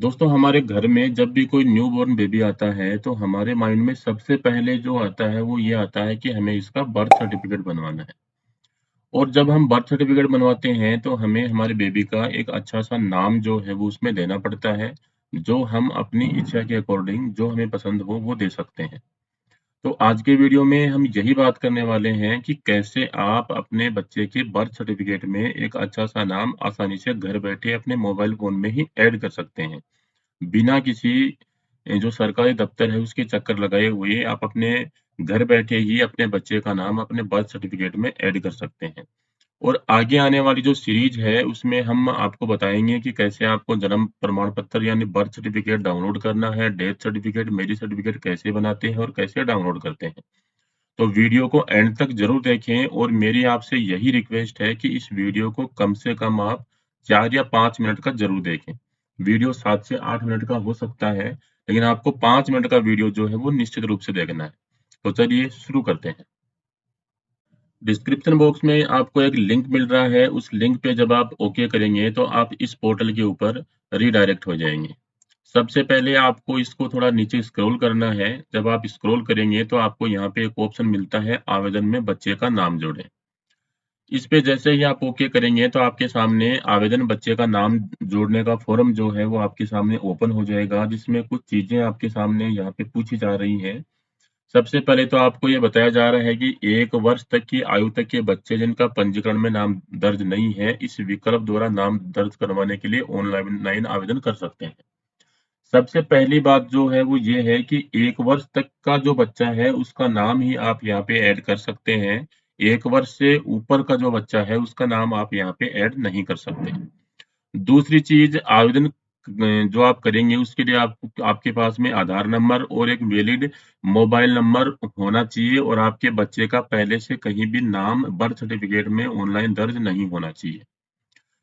दोस्तों हमारे घर में जब भी कोई न्यूबॉर्न बेबी आता है तो हमारे माइंड में सबसे पहले जो आता है वो ये आता है कि हमें इसका बर्थ सर्टिफिकेट बनवाना है। और जब हम बर्थ सर्टिफिकेट बनवाते हैं तो हमें हमारे बेबी का एक अच्छा सा नाम जो है वो उसमें देना पड़ता है, जो हम अपनी इच्छा के अकॉर्डिंग जो हमें पसंद हो वो दे सकते हैं। तो आज के वीडियो में हम यही बात करने वाले हैं कि कैसे आप अपने बच्चे के बर्थ सर्टिफिकेट में एक अच्छा सा नाम आसानी से घर बैठे अपने मोबाइल फोन में ही ऐड कर सकते हैं, बिना किसी जो सरकारी दफ्तर है उसके चक्कर लगाए हुए आप अपने घर बैठे ही अपने बच्चे का नाम अपने बर्थ सर्टिफिकेट में ऐड कर सकते हैं। और आगे आने वाली जो सीरीज है उसमें हम आपको बताएंगे कि कैसे आपको जन्म प्रमाण पत्र यानी बर्थ सर्टिफिकेट डाउनलोड करना है, डेथ सर्टिफिकेट, मैरिज सर्टिफिकेट कैसे बनाते हैं और कैसे डाउनलोड करते हैं। तो वीडियो को एंड तक जरूर देखें और मेरी आपसे यही रिक्वेस्ट है कि इस वीडियो को कम से कम आप 4 या 5 मिनट का जरूर देखें। वीडियो 7 से 8 मिनट का हो सकता है, लेकिन आपको 5 मिनट का वीडियो जो है वो निश्चित रूप से देखना है। तो चलिए शुरू करते हैं। डिस्क्रिप्शन बॉक्स में आपको एक लिंक मिल रहा है, उस लिंक पे जब आप ओके करेंगे तो आप इस पोर्टल के ऊपर रीडायरेक्ट हो जाएंगे। सबसे पहले आपको इसको थोड़ा नीचे स्क्रॉल करना है। जब आप स्क्रॉल करेंगे तो आपको यहाँ पे एक ऑप्शन मिलता है आवेदन में बच्चे का नाम जोड़ें। इस पे जैसे ही आप ओके करेंगे तो आपके सामने आवेदन बच्चे का नाम जोड़ने का फॉर्म जो है वो आपके सामने ओपन हो जाएगा, जिसमें कुछ चीजें आपके सामने यहाँ पे पूछी जा रही हैं। सबसे पहले तो आपको ये बताया जा रहा है कि 1 वर्ष तक की आयु तक के बच्चे जिनका पंजीकरण में नाम दर्ज नहीं है, इस विकल्प द्वारा नाम दर्ज करवाने के लिए ऑनलाइन आवेदन कर सकते हैं। सबसे पहली बात जो है वो ये है कि 1 वर्ष तक का जो बच्चा है उसका नाम ही आप यहाँ पे ऐड कर सकते हैं। 1 वर्ष से ऊपर का जो बच्चा है उसका नाम आप यहाँ पे ऐड नहीं कर सकते। दूसरी चीज़, आवेदन जो आप करेंगे उसके लिए आपको आपके पास में आधार नंबर और एक वैलिड मोबाइल नंबर होना चाहिए और आपके बच्चे का पहले से कहीं भी नाम बर्थ सर्टिफिकेट में ऑनलाइन दर्ज नहीं होना चाहिए।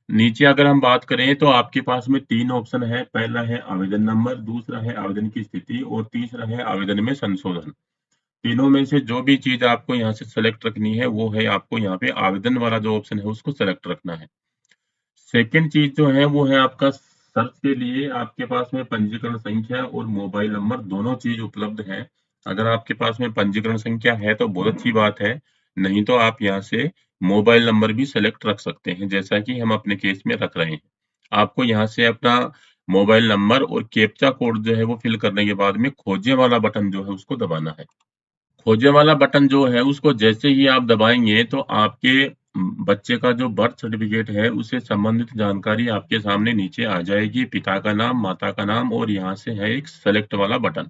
नीचे अगर हम बात करें तो आपके पास में 3 ऑप्शन है। पहला है आवेदन नंबर, दूसरा है आवेदन की स्थिति और तीसरा है आवेदन में संशोधन। तीनों में से जो भी चीज़ आपको यहाँ से सेलेक्ट रखनी है वो है आपको यहाँ पे आवेदन वाला जो ऑप्शन है उसको सेलेक्ट रखना है। सेकंड चीज़ जो है वो है आपका सर्च के लिए आपके पास में पंजीकरण संख्या और मोबाइल नंबर दोनों चीज़ उपलब्ध है। अगर आपके पास में पंजीकरण संख्या है तो बहुत अच्छी बात है, नहीं तो आप यहाँ से मोबाइल नंबर भी सेलेक्ट रख सकते हैं, जैसा कि हम अपने केस में रख रहे हैं। आपको यहाँ से अपना मोबाइल नंबर और कैप्चा कोड जो है वो फिल करने के बाद में खोजे वाला बटन जो है उसको दबाना है। खोजे वाला बटन जो है उसको जैसे ही आप दबाएंगे तो आपके बच्चे का जो बर्थ सर्टिफिकेट है उससे संबंधित जानकारी आपके सामने नीचे आ जाएगी। पिता का नाम, माता का नाम और यहाँ से है एक सेलेक्ट वाला बटन।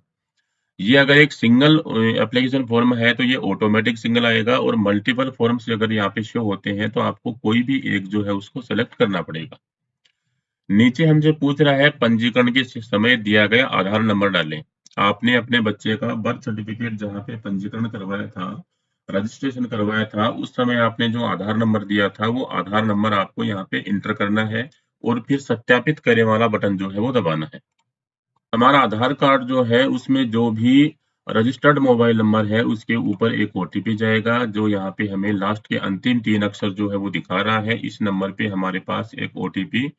ये अगर एक सिंगल एप्लीकेशन फॉर्म है तो ये ऑटोमेटिक सिंगल आएगा और मल्टीपल फॉर्म्स अगर यहाँ पे शो होते हैं तो आपको कोई भी एक जो है उसको सेलेक्ट करना पड़ेगा। नीचे हमसे पूछ रहा है पंजीकरण के समय दिया गया आधार नंबर डालें। आपने अपने बच्चे का बर्थ सर्टिफिकेट जहाँ पे पंजीकरण करवाया था, रजिस्ट्रेशन करवाया था, उस समय आपने जो आधार नंबर दिया था वो आधार नंबर आपको यहाँ पे इंटर करना है और फिर सत्यापित करे वाला बटन जो है वो दबाना है। हमारा आधार कार्ड जो है उसमें जो भी रजिस्टर्ड मोबाइल नंबर है उसके ऊपर एक ओटीपी जाएगा, जो यहाँ पे हमें लास्ट के अंतिम 3 अक्षर जो है वो दिखा रहा है। इस नंबर पे हमारे पास एक ओटीपी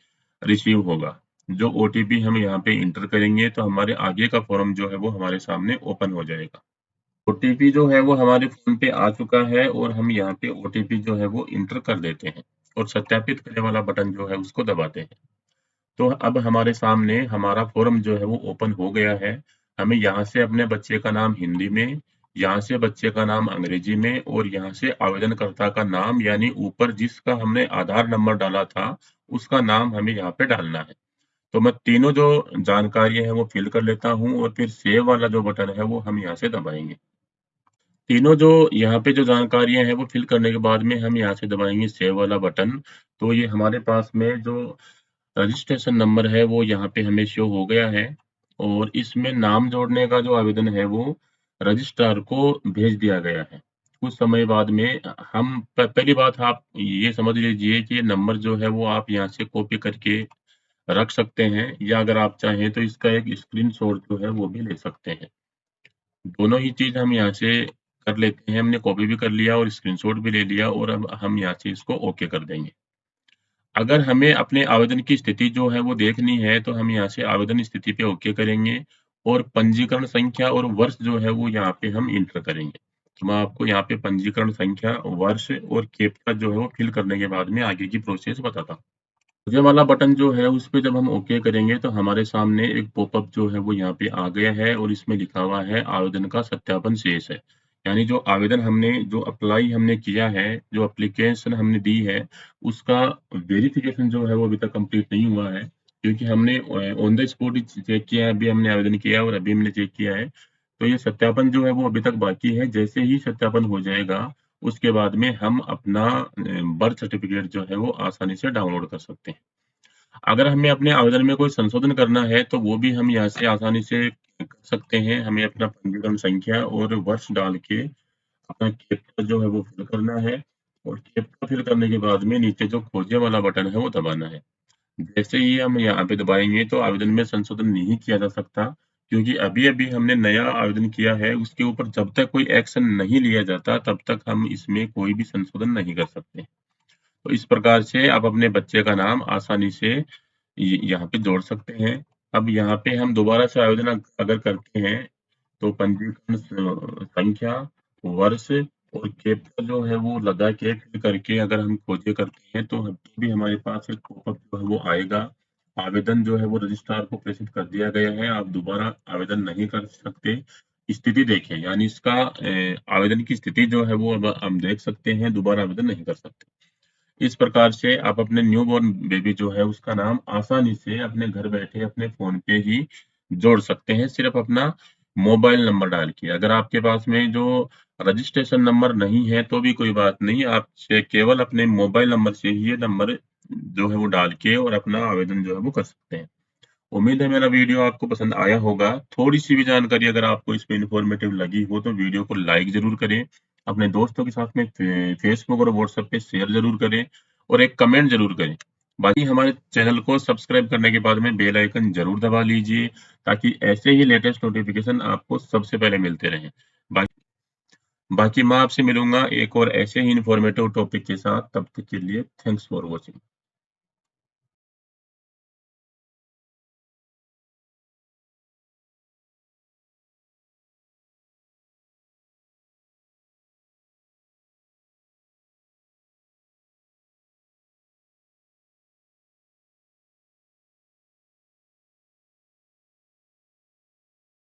रिसीव होगा। जो ओटीपी हम यहाँ पे इंटर करेंगे तो हमारे आगे का फॉर्म जो है वो हमारे सामने ओपन हो जाएगा। ओटीपी जो है वो हमारे फ़ोन पे आ चुका है और हम यहाँ पे ओटीपी जो है वो इंटर कर देते हैं और सत्यापित करने वाला बटन जो है उसको दबाते हैं। तो अब हमारे सामने हमारा फ़ॉर्म जो है वो ओपन हो गया है। हमें यहाँ से अपने बच्चे का नाम हिंदी में, यहाँ से बच्चे का नाम अंग्रेजी में और यहाँ से आवेदनकर्ता का नाम यानी ऊपर जिसका हमने आधार नंबर डाला था, उसका नाम हमें यहाँ पे डालना है। तो मैं तीनों जो जानकारियाँ हैं वो फ़िल कर लेता हूँ और फिर सेव वाला जो बटन है वो हम यहाँ से दबाएँगे। तीनों जो यहाँ पे जो जानकारियाँ हैं वो फ़िल करने के बाद में हम यहाँ से दबाएँगे सेव वाला बटन। तो ये हमारे पास में जो रजिस्ट्रेशन नंबर है वो यहाँ पे हमें शो हो गया है और इसमें नाम जोड़ने का जो आवेदन है वो रजिस्ट्रार को भेज दिया गया है। कुछ समय बाद में हम पहली बात आप ये समझ लीजिए कि ये नंबर जो है वो आप यहाँ से कॉपी करके रख सकते हैं या अगर आप चाहें तो इसका एक स्क्रीनशॉट जो है वो भी ले सकते हैं। दोनों ही चीज़ हम यहाँ से कर लेते हैं। हमने कॉपी भी कर लिया और स्क्रीनशॉट भी ले लिया और अब हम यहाँ से इसको ओके कर देंगे। अगर हमें अपने आवेदन की स्थिति जो है वो देखनी है, तो हम यहाँ से आवेदन स्थिति पे ओके करेंगे और पंजीकरण संख्या और वर्ष जो है वो यहाँ पे हम इंटर करेंगे। तो मैं आपको यहाँ पे पंजीकरण संख्या, वर्ष और कैप्चा जो है वो फिल करने के बाद में आगे की प्रोसेस बताता हूँ। ये वाला बटन जो है उस पे जब हम ओके करेंगे तो हमारे सामने एक पॉपअप जो है वो यहाँ पे आ गया है और इसमें लिखा हुआ है आवेदन का सत्यापन शेष है। यानी जो आवेदन हमने जो अप्लाई हमने किया है, जो एप्लीकेशन हमने दी है, उसका वेरिफिकेशन जो है वो अभी तक कंप्लीट नहीं हुआ है। क्योंकि हमने ऑन द स्पॉट ही चेक किया है, अभी हमने आवेदन किया है और अभी हमने चेक किया है। तो ये सत्यापन जो है वो अभी तक बाकी है। जैसे ही सत्यापन हो जाएगा, उसके बाद में हम अपना बर्थ सर्टिफिकेट जो है वो आसानी से डाउनलोड कर सकते हैं। अगर हमें अपने आवेदन में कोई संशोधन करना है, तो वो भी हम यहाँ से आसानी से कर सकते हैं। हमें अपना पंजीकरण संख्या और वर्ष डाल के अपना कैप्चा जो है वो फिल करना है और कैप्चा फिल करने के बाद में नीचे जो खोजे वाला बटन है वो दबाना है। जैसे ही हम यहाँ पे दबाएँगे तो आवेदन में संशोधन नहीं किया जा सकता, क्योंकि अभी-अभी हमने नया आवेदन किया है, उसके ऊपर जब तक कोई एक्शन नहीं लिया जाता, तब तक हम इसमें कोई भी संशोधन नहीं कर सकते। तो इस प्रकार से आप अपने बच्चे का नाम आसानी से यहाँ पे जोड़ सकते हैं। अब यहाँ पे हम दोबारा से आवेदन अगर करते हैं, तो पंजीकरण संख्या, वर्ष और कैप्चा जो है वो लगा के फिल करके अगर हम खोजे करते हैं, तो भी हमारे पास एक पॉपअप जो है वो आएगा। आवेदन जो है वो रजिस्ट्रार को प्रेषित कर दिया गया है, आप दोबारा आवेदन नहीं कर सकते। स्थिति देखें, यानी इसका आवेदन की स्थिति जो है वो अब हम देख सकते हैं, दोबारा आवेदन नहीं कर सकते। इस प्रकार से आप अपने न्यूबॉर्न बेबी जो है उसका नाम आसानी से अपने घर बैठे अपने फ़ोन पे ही जोड़ सकते हैं, सिर्फ़ अपना मोबाइल नंबर डाल के। अगर आपके पास में जो रजिस्ट्रेशन नंबर नहीं है तो भी कोई बात नहीं, आप से केवल अपने मोबाइल नंबर से ही ये नंबर जो है वो डाल के और अपना आवेदन जो है वो कर सकते हैं। उम्मीद है मेरा वीडियो आपको पसंद आया होगा। थोड़ी-सी भी जानकारी अगर आपको इसमें इन्फॉर्मेटिव लगी हो तो वीडियो को लाइक ज़रूर करें। अपने दोस्तों के साथ में फेसबुक और व्हाट्सएप पे शेयर ज़रूर करें और एक कमेंट ज़रूर करें। बाकी हमारे चैनल को सब्सक्राइब करने के बाद में बेल आइकन ज़रूर दबा लीजिए, ताकि ऐसे ही लेटेस्ट नोटिफ़िकेशन आपको सबसे पहले मिलते रहें। बाकी बाकी मैं आपसे मिलूँगा एक और ऐसे ही इन्फॉर्मेटिव टॉपिक के साथ, तब तक के लिए थैंक्स फॉर वॉचिंग।